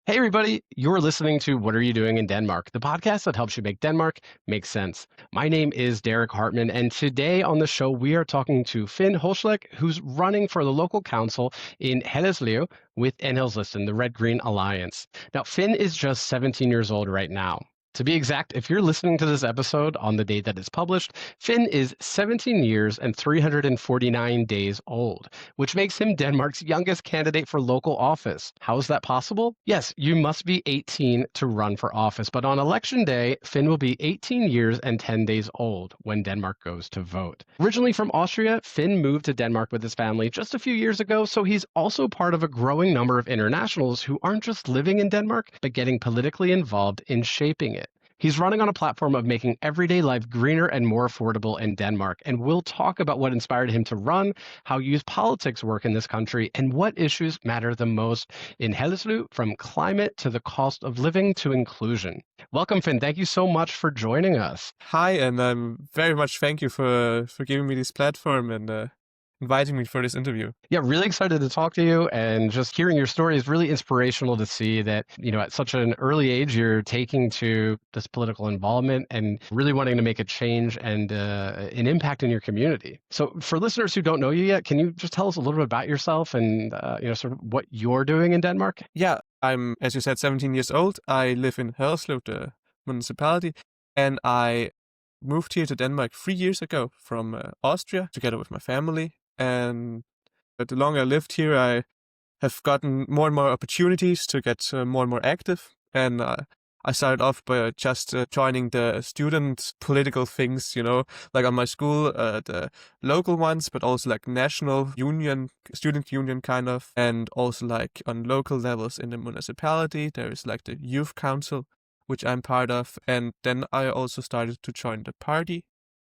Hey, everybody, you're listening to What Are You Doing in Denmark, the podcast that helps you make Denmark make sense. My name is Derek Hartman, and today on the show, we are talking to Finn Holschlek, who's running for the local council in Helleslø with Enhedslisten, the Red Green Alliance. Now, Finn is just 17 years old right now. To be exact, if you're listening to this episode on the date that it's published, Finn is 17 years and 349 days old, which makes him Denmark's youngest candidate for local office. How is that possible? Yes, you must be 18 to run for office, but on election day, Finn will be 18 years and 10 days old when Denmark goes to vote. Originally from Austria, Finn moved to Denmark with his family just a few years ago, so he's also part of a growing number of internationals who aren't just living in Denmark, but getting politically involved in shaping it. He's running on a platform of making everyday life greener and more affordable in Denmark, and we'll talk about what inspired him to run, how youth politics work in this country, and what issues matter the most in Helleslø, from climate to the cost of living to inclusion. Welcome, Finn. Thank you so much for joining us. Hi, and very much thank you for giving me this platform and inviting me for this interview. Yeah, really excited to talk to you, and just hearing your story is really inspirational to see that, at such an early age, you're taking to this political involvement and really wanting to make a change and an impact in your community. So for listeners who don't know you yet, can you just tell us a little bit about yourself and, sort of what you're doing in Denmark? Yeah, I'm, as you said, 17 years old. I live in Hoschtalek, the municipality, and I moved here to Denmark 3 years ago from Austria together with my family. But the longer I lived here, I have gotten more and more opportunities to get more and more active. And I started off by just joining the student political things, like on my school, the local ones, but also like national union, student union kind of, and also like on local levels in the municipality. There is like the youth council, which I'm part of. And then I also started to join the party.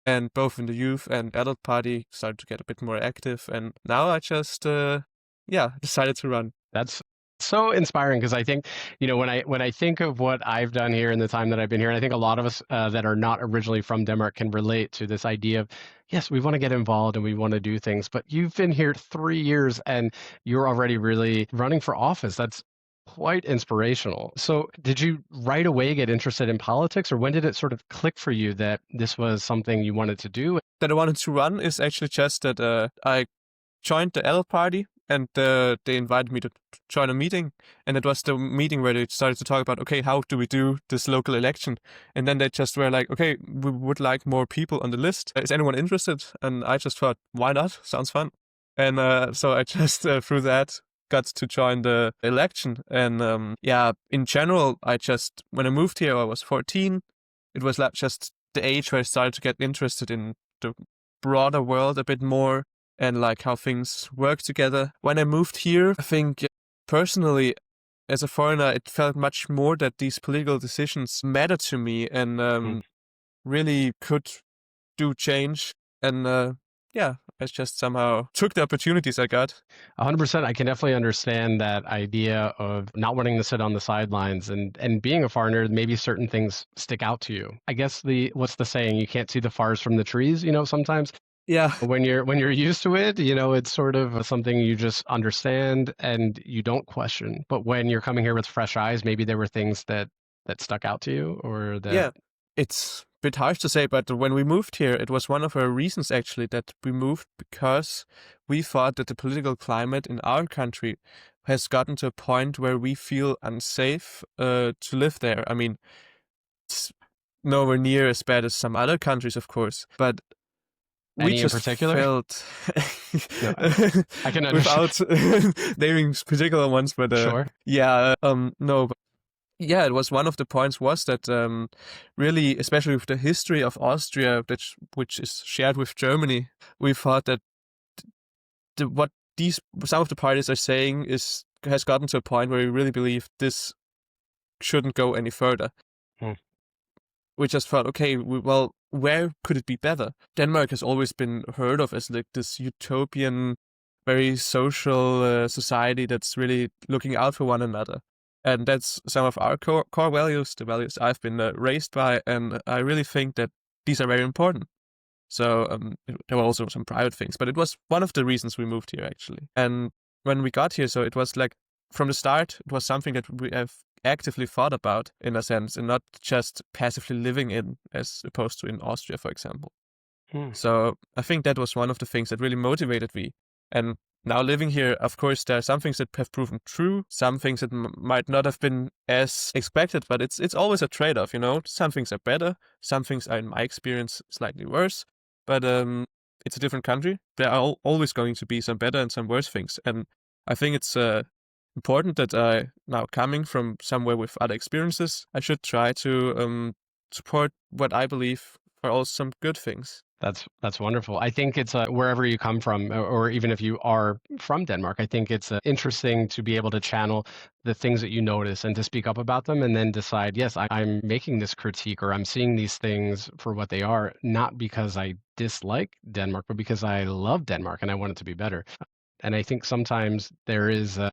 And both in the youth and adult party started to get a bit more active. And now I just, decided to run. That's so inspiring, because I think, when I think of what I've done here in the time that I've been here, and I think a lot of us that are not originally from Denmark can relate to this idea of, yes, we want to get involved and we want to do things, but you've been here 3 years and you're already really running for office. That's quite inspirational. So did you right away get interested in politics, or when did it sort of click for you that this was something you wanted to do? That I wanted to run is actually just that I joined the adult party, and they invited me to join a meeting. And it was the meeting where they started to talk about, okay, how do we do this local election? And then they just were like, okay, we would like more people on the list. Is anyone interested? And I just thought, why not? Sounds fun. And so I just, through that, got to join the election. And in general, when I moved here, I was 14. It was like just the age where I started to get interested in the broader world a bit more, and like how things work together. When I moved here, I think personally, as a foreigner, it felt much more that these political decisions matter to me and really could do change. And I just somehow took the opportunities I got. 100%. I can definitely understand that idea of not wanting to sit on the sidelines, and being a foreigner, maybe certain things stick out to you. I guess what's the saying? You can't see the forest from the trees, sometimes. Yeah. When you're used to it, it's sort of something you just understand and you don't question. But when you're coming here with fresh eyes, maybe there were things that stuck out to you, or that. Yeah, it's a bit harsh to say, but when we moved here, it was one of our reasons actually that we moved, because we thought that the political climate in our country has gotten to a point where we feel unsafe to live there. I mean, it's nowhere near as bad as some other countries, of course, but we Any in just particular? felt No, I can understand. without naming particular ones, but Sure. no. Yeah, it was one of the points was that really, especially with the history of Austria, which is shared with Germany, we thought that what some of the parties are saying has gotten to a point where we really believe this shouldn't go any further. Hmm. We just thought, okay, well, where could it be better? Denmark has always been heard of as like this utopian, very social society that's really looking out for one another. And that's some of our core values, the values I've been raised by, and I really think that these are very important. So there were also some private things, but it was one of the reasons we moved here, actually. And when we got here, so it was like, from the start, it was something that we have actively thought about in a sense, and not just passively living in, as opposed to in Austria, for example. Hmm. So I think that was one of the things that really motivated me. And now living here, of course, there are some things that have proven true, some things that might not have been as expected, but it's always a trade-off, you know? Some things are better, some things are, in my experience, slightly worse, but it's a different country. There are always going to be some better and some worse things. And I think it's important that now coming from somewhere with other experiences, I should try to support what I believe are also some good things. That's wonderful. I think it's wherever you come from, or even if you are from Denmark, I think it's interesting to be able to channel the things that you notice and to speak up about them, and then decide, yes, I'm making this critique or I'm seeing these things for what they are, not because I dislike Denmark, but because I love Denmark and I want it to be better. And I think sometimes there's a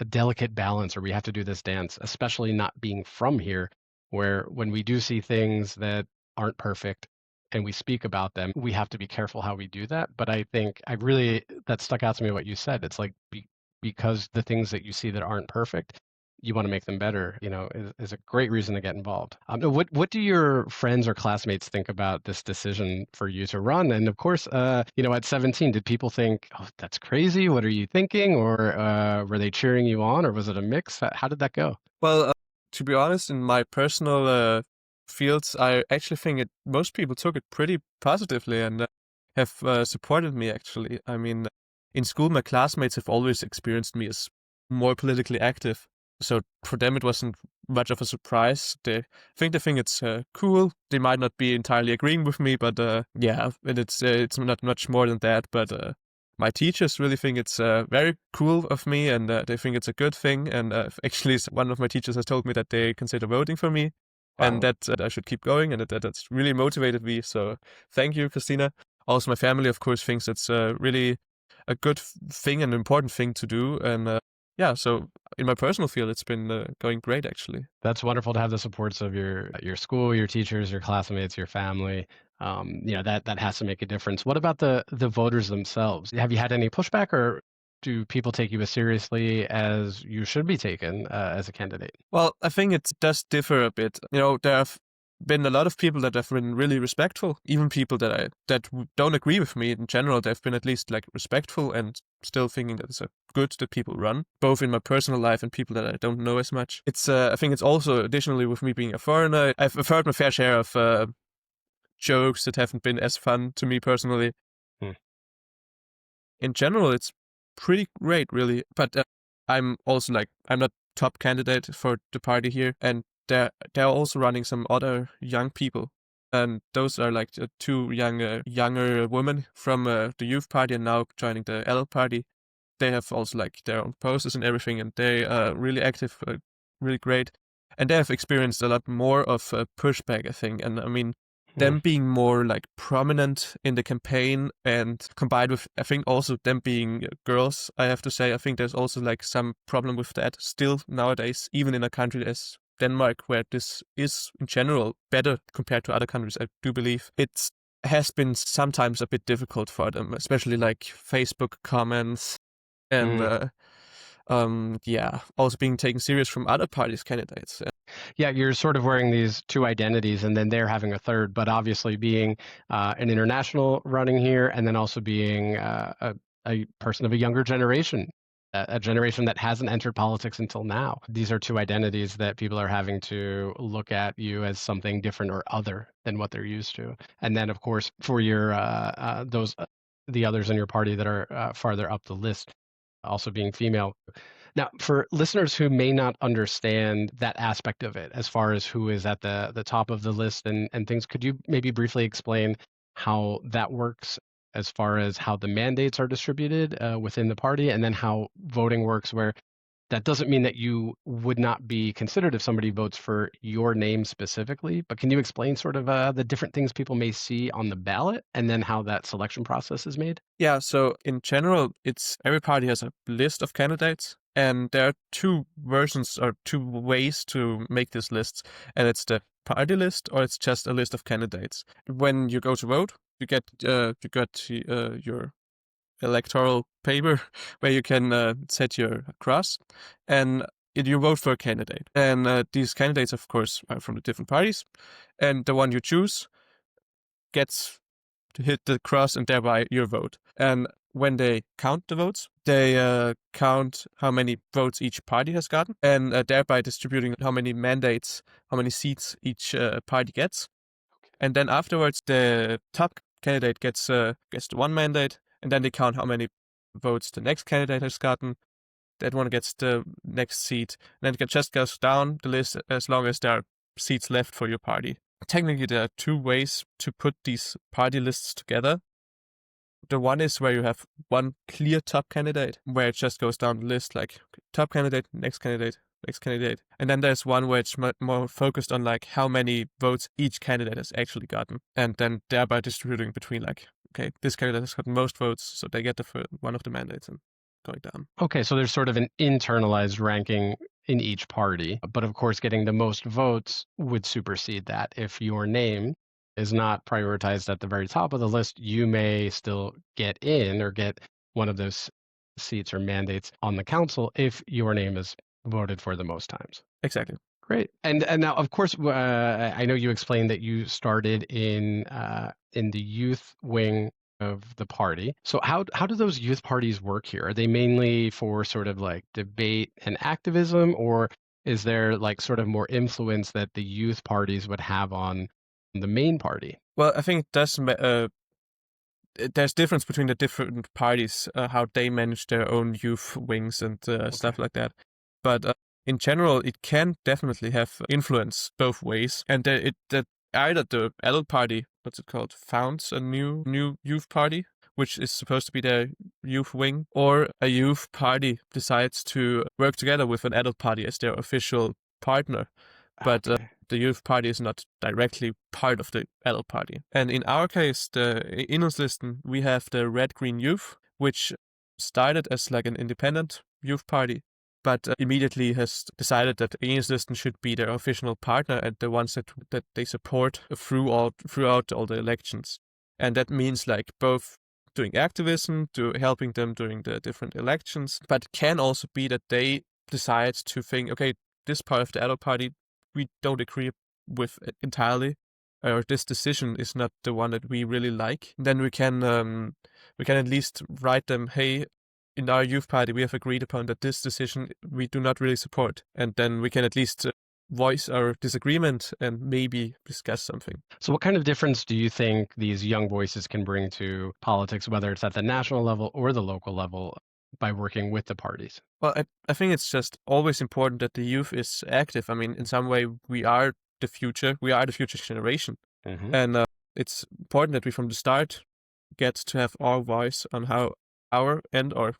delicate balance, or we have to do this dance, especially not being from here, where when we do see things that aren't perfect and we speak about them, we have to be careful how we do that. But I think that stuck out to me what you said. It's like because the things that you see that aren't perfect, you want to make them better, is a great reason to get involved. What do your friends or classmates think about this decision for you to run? And of course, at 17, did people think, "Oh, that's crazy. What are you thinking?" Or were they cheering you on, or was it a mix? How did that go? Well, to be honest, in my personal fields, I actually think most people took it pretty positively and have supported me, actually. I mean, in school, my classmates have always experienced me as more politically active. So for them, it wasn't much of a surprise. They think it's cool. They might not be entirely agreeing with me, but yeah, and it's not much more than that. But my teachers really think it's very cool of me, and they think it's a good thing. And actually, one of my teachers has told me that they consider voting for me, and Wow. that I should keep going, and that's really motivated me. So thank you, Christina. Also, my family, of course, thinks it's really a good thing and important thing to do. And yeah, so in my personal field, it's been going great, actually. That's wonderful to have the supports of your school, your teachers, your classmates, your family. That has to make a difference. What about the voters themselves? Have you had any pushback, or do people take you as seriously as you should be taken as a candidate? Well, I think it does differ a bit. There have been a lot of people that have been really respectful, even people that don't agree with me in general. They've been at least like respectful and still thinking that it's good that people run, both in my personal life and people that I don't know as much. I think it's also additionally with me being a foreigner, I've heard my fair share of jokes that haven't been as fun to me personally. Hmm. In general, it's pretty great, really. But I'm also I'm not top candidate for the party here, and they're also running some other young people, and those are like two younger women from the youth party and now joining the L party. They have also their own posters and everything, and they are really active, really great, and they have experienced a lot more of pushback, I think. And I mean, Hmm. them being more prominent in the campaign, and combined with, I think, also them being girls, I have to say, I think there's also some problem with that still nowadays, even in a country as Denmark, where this is in general better compared to other countries. I do believe it has been sometimes a bit difficult for them, especially Facebook comments and Hmm. yeah, also being taken serious from other parties' candidates. Yeah, you're sort of wearing these two identities, and then they're having a third. But obviously, being an international running here, and then also being a person of a younger generation, a generation that hasn't entered politics until now. These are two identities that people are having to look at you as something different or other than what they're used to. And then, of course, for your the others in your party that are farther up the list, also being female. Now, for listeners who may not understand that aspect of it, as far as who is at the top of the list and things, could you maybe briefly explain how that works as far as how the mandates are distributed within the party, and then how voting works, where that doesn't mean that you would not be considered if somebody votes for your name specifically, but can you explain sort of the different things people may see on the ballot, and then how that selection process is made? Yeah, so in general, it's every party has a list of candidates, and there are two versions or two ways to make this list, and it's the party list or it's just a list of candidates. When you go to vote, you get your electoral paper where you can set your cross, and you vote for a candidate. And these candidates, of course, are from the different parties, and the one you choose gets to hit the cross and thereby your vote. And when they count the votes, they count how many votes each party has gotten, and thereby distributing how many mandates, how many seats each party gets. And then afterwards, the top candidate gets the one mandate, and then they count how many votes the next candidate has gotten. That one gets the next seat, and then it just goes down the list as long as there are seats left for your party. Technically, there are two ways to put these party lists together. The one is where you have one clear top candidate, where it just goes down the list, like top candidate, next candidate, next candidate. And then there's one where it's more focused on like how many votes each candidate has actually gotten, and then thereby distributing between like, okay, this candidate has gotten most votes, so they get one of the mandates and going down. Okay, so there's sort of an internalized ranking in each party, but of course, getting the most votes would supersede that. If your name is not prioritized at the very top of the list, you may still get in or get one of those seats or mandates on the council if your name is voted for the most times. Exactly. Great. And now, of course, I know you explained that you started in the youth wing of the party. So how do those youth parties work here? Are they mainly for sort of like debate and activism, or is there like sort of more influence that the youth parties would have on the main party? Well, I think there's difference between the different parties, how they manage their own youth wings and stuff like that. But in general, it can definitely have influence both ways, and that either the adult party, what's it called, founds a new youth party, which is supposed to be their youth wing, or a youth party decides to work together with an adult party as their official partner. But the youth party is not directly part of the adult party. And in our case, the Enhedslisten, we have the Red Green Youth, which started as like an independent youth party, but immediately has decided that Enhedslisten should be their official partner and the ones that they support throughout all the elections. And that means like both doing activism, to helping them during the different elections, but it can also be that they decide to think, okay, this part of the adult party we don't agree with entirely, or this decision is not the one that we really like. Then we can at least write them, hey, in our youth party we have agreed upon that this decision we do not really support, and then we can at least voice our disagreement and maybe discuss something. So what kind of difference do you think these young voices can bring to politics, whether it's at the national level or the local level, by working with the parties? Well, I think it's just always important that the youth is active. I mean, in some way, we are the future. We are the future generation. Mm-hmm. And it's important that we from the start get to have our voice on how our or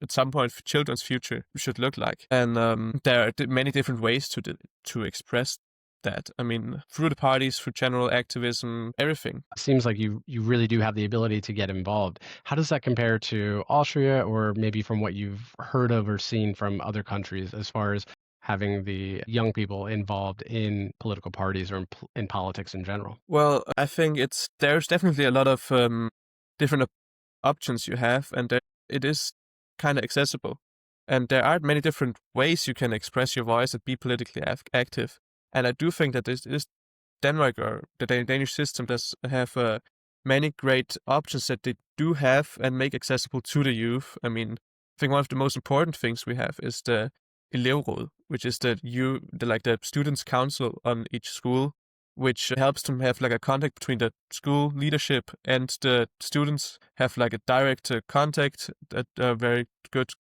at some point children's future should look like. And there are many different ways to express that. I mean, through the parties, through general activism, everything. Seems like you really do have the ability to get involved. How does that compare to Austria, or maybe from what you've heard of or seen from other countries as far as having the young people involved in political parties or in politics in general? Well, I think there's definitely a lot of different options you have, and it is kind of accessible. And there are many different ways you can express your voice and be politically active. And I do think that this Denmark, or the Danish system, does have many great options that they do have and make accessible to the youth. I mean, I think one of the most important things we have is the electoral, which is the students' council on each school, which helps them have like a contact between the school leadership and the students, have like a direct contact, a very good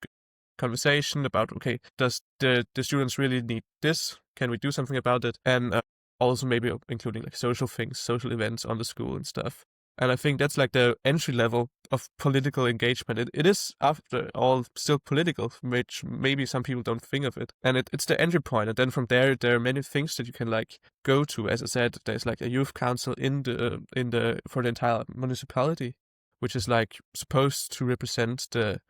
conversation about, okay, does the students really need this? Can we do something about it? And also maybe including like social things, social events on the school and stuff. And I think that's like the entry level of political engagement. It is, after all, still political, which maybe some people don't think of it. And it's the entry point. And then from there are many things that you can like go to. As I said, there's like a youth council for the entire municipality, which is like supposed to represent the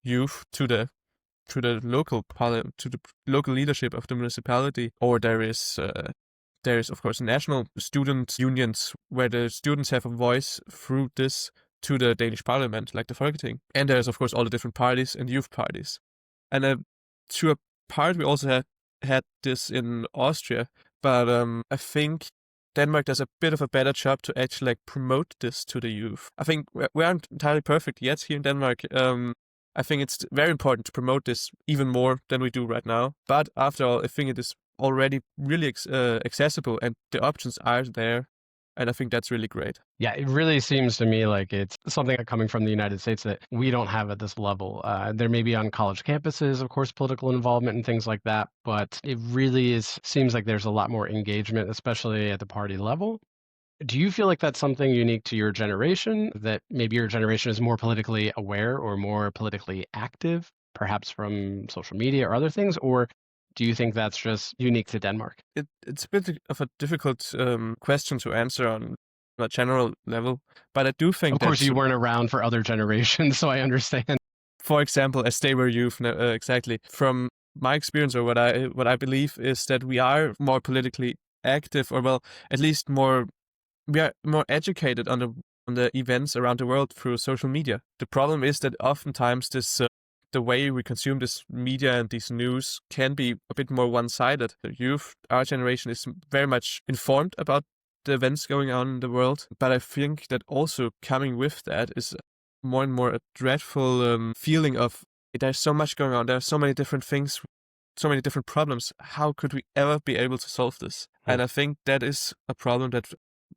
youth to the local leadership of the municipality. Or there is of course national student unions where the students have a voice through this to the Danish parliament, like the Folketing. And there's, of course, all the different parties and youth parties. And to a part, we also had this in Austria, but I think Denmark does a bit of a better job to actually like promote this to the youth. I think we aren't entirely perfect yet here in Denmark. I think it's very important to promote this even more than we do right now. But after all, I think it is already really accessible and the options are there. And I think that's really great. Yeah, it really seems to me like it's something coming from the United States that we don't have at this level. There may be on college campuses, of course, political involvement and things like that, but it really seems like there's a lot more engagement, especially at the party level. Do you feel like that's something unique to your generation, that maybe your generation is more politically aware or more politically active, perhaps from social media or other things? Or do you think that's just unique to Denmark? It's a bit of a difficult question to answer on a general level, but I do think Of course, you weren't around for other generations, so I understand. For example, as they were youth, exactly. From my experience, or what I believe is that we are more politically active, or well, at least we are more educated on the events around the world through social media. The problem is that oftentimes this the way we consume this media and these news can be a bit more one-sided. The youth, our generation, is very much informed about the events going on in the world, but I think that also coming with that is more and more a dreadful feeling of there's so much going on, there are so many different things, so many different problems. How could we ever be able to solve this? And I think that is a problem that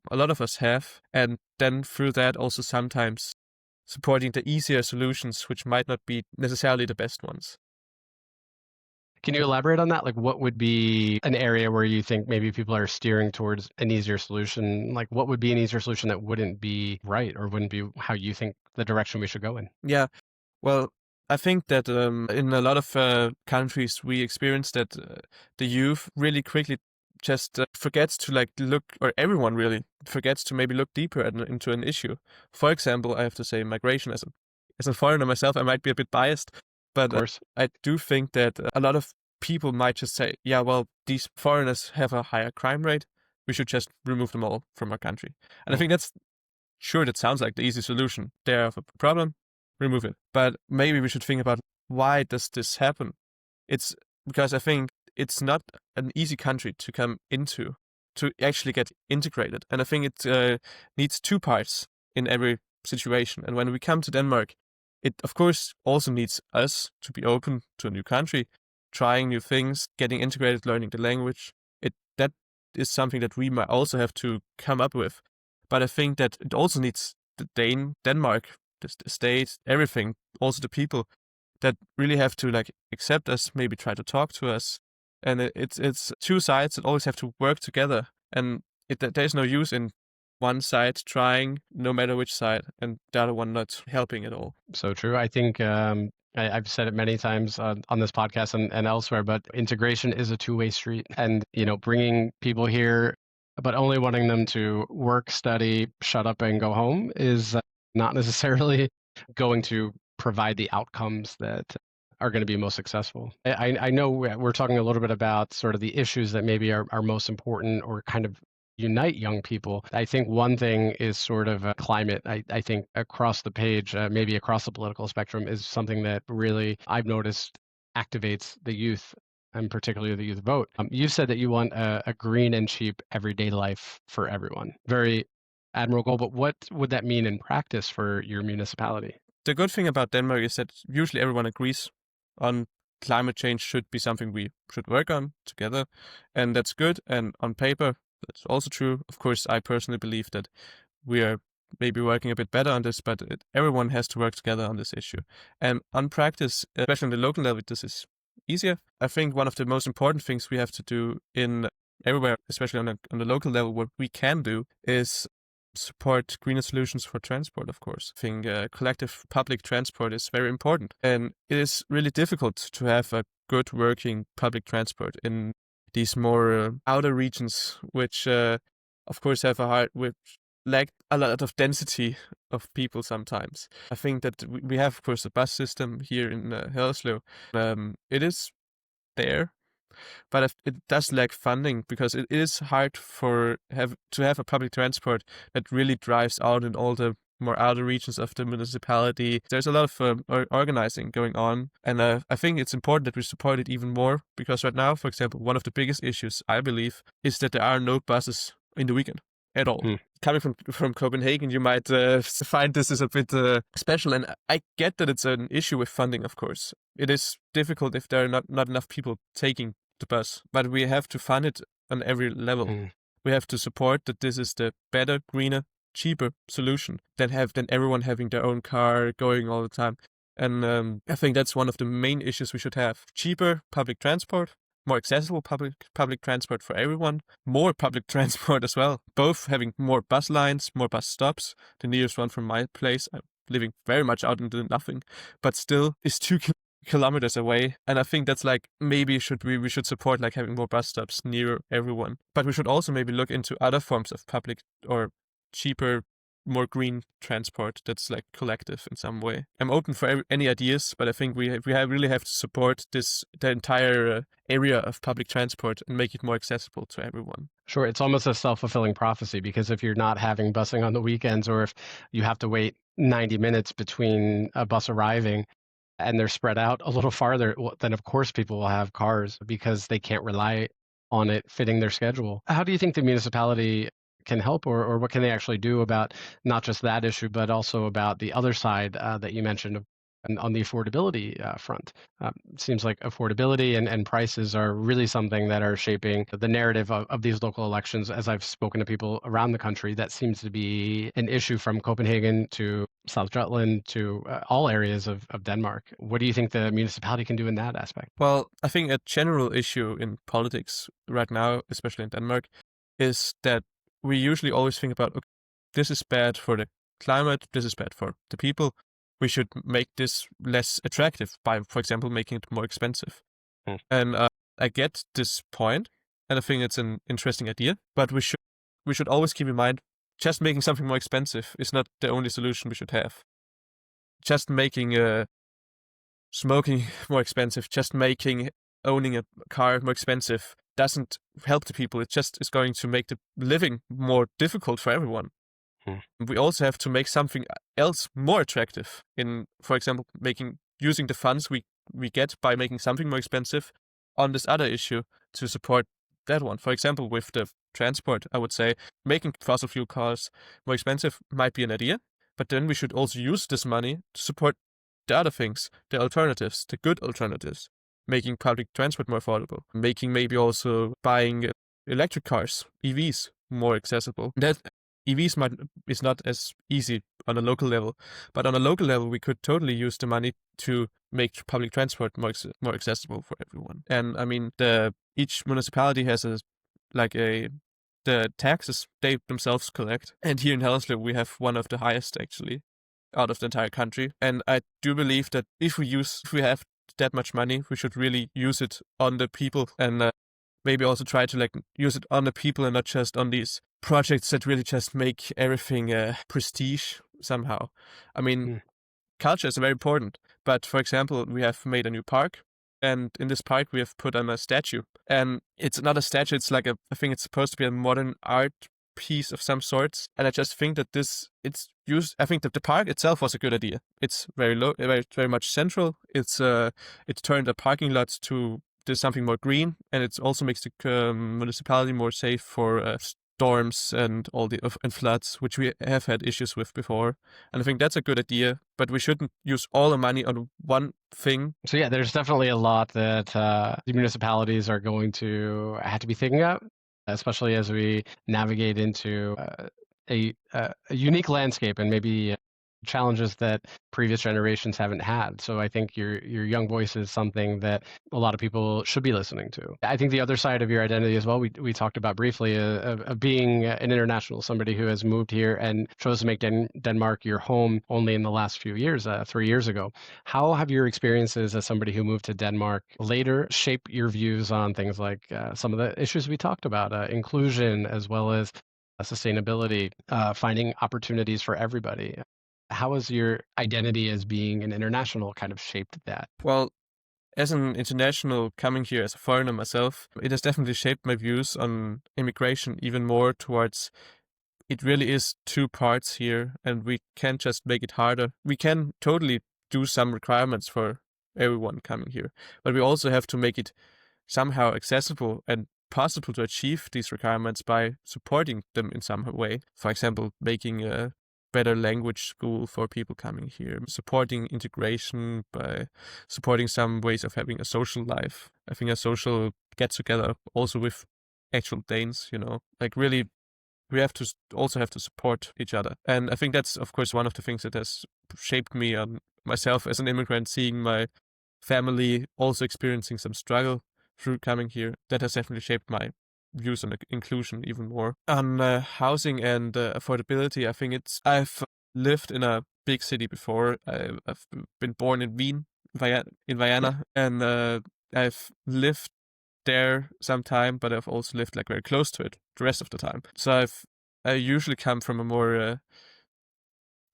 a lot of us have, and then through that also sometimes supporting the easier solutions, which might not be necessarily the best ones. Can you elaborate on that? Like, what would be an area where you think maybe people are steering towards an easier solution? Like, what would be an easier solution that wouldn't be right or wouldn't be how you think the direction we should go in? Yeah, well, I think that in a lot of countries we experience that the youth really quickly just forgets to like look, or everyone really forgets to maybe look deeper into an issue. For example, I have to say migration. As a foreigner myself, I might be a bit biased, Of but course. I do think that a lot of people might just say, yeah, well, these foreigners have a higher crime rate. We should just remove them all from our country. And I think that's sure, that sounds like the easy solution. They have a problem, remove it. But maybe we should think about why does this happen? It's because I think it's not an easy country to come into, to actually get integrated. And I think it needs two parts in every situation. And when we come to Denmark, it of course also needs us to be open to a new country, trying new things, getting integrated, learning the language. That is something that we might also have to come up with. But I think that it also needs Denmark, the state, everything, also the people that really have to like accept us, maybe try to talk to us. And it's two sides that always have to work together. And there's no use in one side trying, no matter which side, and the other one not helping at all. So true. I think I've said it many times on this podcast and elsewhere, but integration is a two-way street. And, bringing people here, but only wanting them to work, study, shut up, and go home is not necessarily going to provide the outcomes that are going to be most successful. I know we're talking a little bit about sort of the issues that maybe are most important or kind of unite young people. I think one thing is sort of climate. I think across the page, maybe across the political spectrum, is something that really I've noticed activates the youth, and particularly the youth vote. You said that you want a green and cheap everyday life for everyone. Very admirable, but what would that mean in practice for your municipality? The good thing about Denmark is that usually everyone agrees on climate change should be something we should work on together, and that's good. And on paper, that's also true. Of course, I personally believe that we are maybe working a bit better on this, but everyone has to work together on this issue. And on practice, especially on the local level, this is easier. I think one of the most important things we have to do in everywhere, especially on the local level, what we can do is support greener solutions for transport, of course. I think collective public transport is very important. And it is really difficult to have a good working public transport in these more outer regions, which of course which lack a lot of density of people sometimes. I think that we have, of course, a bus system here in Hoschtalek. It is there, but it does lack funding because it is hard to have a public transport that really drives out in all the more outer regions of the municipality. There's a lot of organizing going on, and I think it's important that we support it even more, because right now, for example, one of the biggest issues, I believe, is that there are no buses in the weekend at all. Hmm. Coming from Copenhagen, you might find this is a bit special, and I get that it's an issue with funding, of course. It is difficult if there are not enough people taking the bus, but we have to fund it on every level. Hmm. We have to support that this is the better, greener, cheaper solution than everyone having their own car going all the time. And I think that's one of the main issues we should have. Cheaper public transport, more accessible public transport for everyone, more public transport as well. Both having more bus lines, more bus stops. The nearest one from my place, I'm living very much out into nothing, but still is 2 kilometers away, and I think that's like, maybe we should support like having more bus stops near everyone, but we should also maybe look into other forms of public or cheaper, more green transport that's like collective in some way. I'm open for any ideas, but I think we really have to support the entire area of public transport and make it more accessible to everyone. Sure, it's almost a self-fulfilling prophecy, because if you're not having busing on the weekends, or if you have to wait 90 minutes between a bus arriving and they're spread out a little farther, then of course people will have cars because they can't rely on it fitting their schedule. How do you think the municipality can help, or what can they actually do about not just that issue, but also about the other side that you mentioned on the affordability front? Seems like affordability and prices are really something that are shaping the narrative of these local elections. As I've spoken to people around the country, that seems to be an issue from Copenhagen to South Jutland to all areas of Denmark. What do you think the municipality can do in that aspect? Well, I think a general issue in politics right now, especially in Denmark, is that we usually always think about, okay, this is bad for the climate, this is bad for the people. We should make this less attractive by, for example, making it more expensive. Hmm. And I get this point, and I think it's an interesting idea, but we should always keep in mind, just making something more expensive is not the only solution we should have. Just making smoking more expensive, just making owning a car more expensive doesn't help the people. It just is going to make the living more difficult for everyone. Hmm. We also have to make something else more attractive in, for example, using the funds we get by making something more expensive on this other issue to support that one. For example, with the transport, I would say making fossil fuel cars more expensive might be an idea, but then we should also use this money to support the other things, the alternatives, the good alternatives, making public transport more affordable, making maybe also buying electric cars, EVs, more accessible. That EVs is not as easy on a local level, but on a local level, we could totally use the money to make public transport more accessible for everyone. And I mean, each municipality has the taxes they themselves collect, and here in Hoschtalek we have one of the highest actually out of the entire country. And I do believe that if we have that much money, we should really use it on the people, and maybe also try to use it on the people and not just on these projects that really just make everything prestige somehow. I mean, culture is very important, but for example, we have made a new park, and in this park we have put on a statue, and it's not a statue, it's like I think it's supposed to be a modern art piece of some sorts, and I just think that I think that the park itself was a good idea. It's very low, very much central. It's turned a parking lot to something more green, and it also makes the municipality more safe for storms and and floods, which we have had issues with before. And I think that's a good idea, but we shouldn't use all the money on one thing. So yeah, there's definitely a lot that the municipalities are going to have to be thinking about, especially as we navigate into a unique landscape and maybe challenges that previous generations haven't had. So I think your young voice is something that a lot of people should be listening to. I think the other side of your identity as well, we talked about briefly, of being an international, somebody who has moved here and chose to make Denmark your home only in the last few years, 3 years ago. How have your experiences as somebody who moved to Denmark later shaped your views on things like some of the issues we talked about, inclusion, as well as sustainability, finding opportunities for everybody? How has your identity as being an international kind of shaped that? Well, as an international coming here as a foreigner myself, it has definitely shaped my views on immigration even more towards it really is two parts here, and we can't just make it harder. We can totally do some requirements for everyone coming here, but we also have to make it somehow accessible and possible to achieve these requirements by supporting them in some way. For example, making a better language school for people coming here, supporting integration by supporting some ways of having a social life, having a social get together also with actual Danes, like really we also have to support each other. And I think that's, of course, one of the things that has shaped me on myself as an immigrant, seeing my family also experiencing some struggle through coming here. That has definitely shaped my views on inclusion even more. On housing and affordability, I think I've lived in a big city before. I've been born in Wien, in Vienna, and I've lived there some time, but I've also lived like very close to it the rest of the time. So I usually come from a more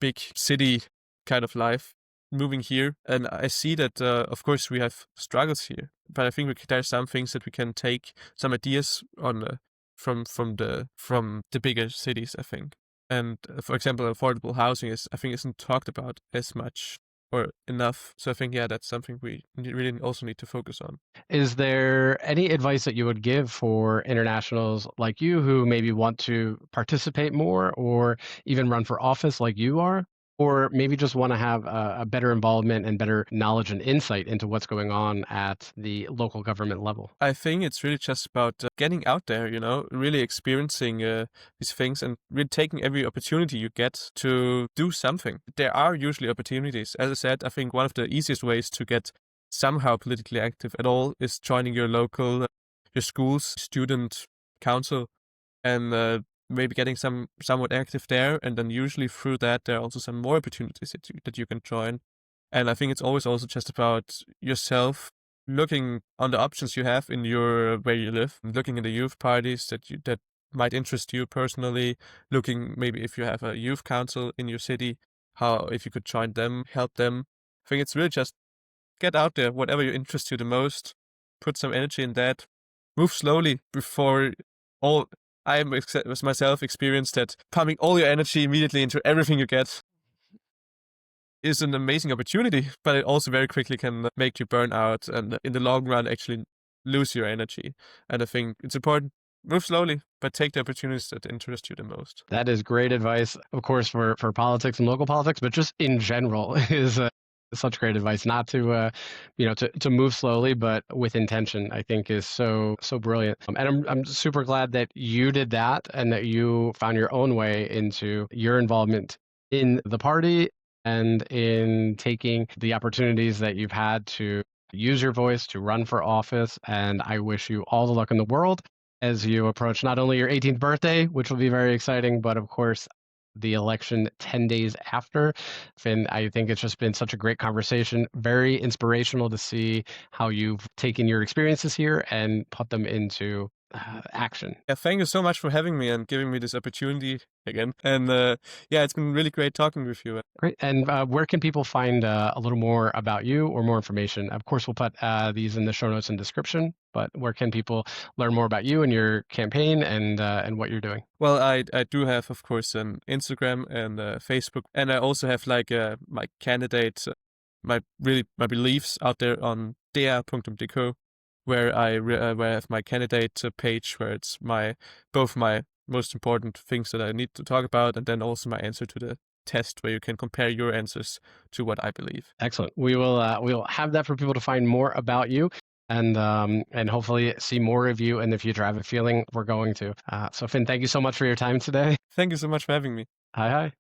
big city kind of life, moving here, and I see that of course we have struggles here, but I think there's some things that we can take some ideas on from the bigger cities, I think. And for example, affordable housing isn't talked about as much or enough. So I think, yeah, that's something we really also need to focus on. Is there any advice that you would give for internationals like you who maybe want to participate more or even run for office like you are? Or maybe just want to have a better involvement and better knowledge and insight into what's going on at the local government level? I think it's really just about getting out there, really experiencing these things and really taking every opportunity you get to do something. There are usually opportunities. As I said, I think one of the easiest ways to get somehow politically active at all is joining your local, your school's student council, and maybe getting somewhat active there. And then usually through that, there are also some more opportunities that you can join. And I think it's always also just about yourself looking on the options you have in where you live, looking at the youth parties that might interest you personally, looking maybe if you have a youth council in your city, if you could join them, help them. I think it's really just get out there, whatever interests you the most, put some energy in that, move slowly before I myself experienced that pumping all your energy immediately into everything you get is an amazing opportunity, but it also very quickly can make you burn out and in the long run actually lose your energy. And I think it's important, move slowly, but take the opportunities that interest you the most. That is great advice, of course, for politics and local politics, but just in general is such great advice. Not to, to move slowly, but with intention. I think is so brilliant. And I'm super glad that you did that and that you found your own way into your involvement in the party and in taking the opportunities that you've had to use your voice to run for office. And I wish you all the luck in the world as you approach not only your 18th birthday, which will be very exciting, but of course, the election 10 days after. Finn, I think it's just been such a great conversation, very inspirational to see how you've taken your experiences here and put them into action. Yeah, thank you so much for having me and giving me this opportunity again. And yeah, it's been really great talking with you. Great. And where can people find a little more about you or more information? Of course, we'll put these in the show notes and description, but where can people learn more about you and your campaign and what you're doing? Well, I do have, of course, an Instagram and Facebook, and I also have like my candidate, my beliefs out there on dea.dk, where where I have my candidate page, where it's both my most important things that I need to talk about, and then also my answer to the test, where you can compare your answers to what I believe. Excellent. We will have that for people to find more about you and hopefully see more of you in the future. I have a feeling we're going to. So Finn, thank you so much for your time today. Thank you so much for having me. Hi.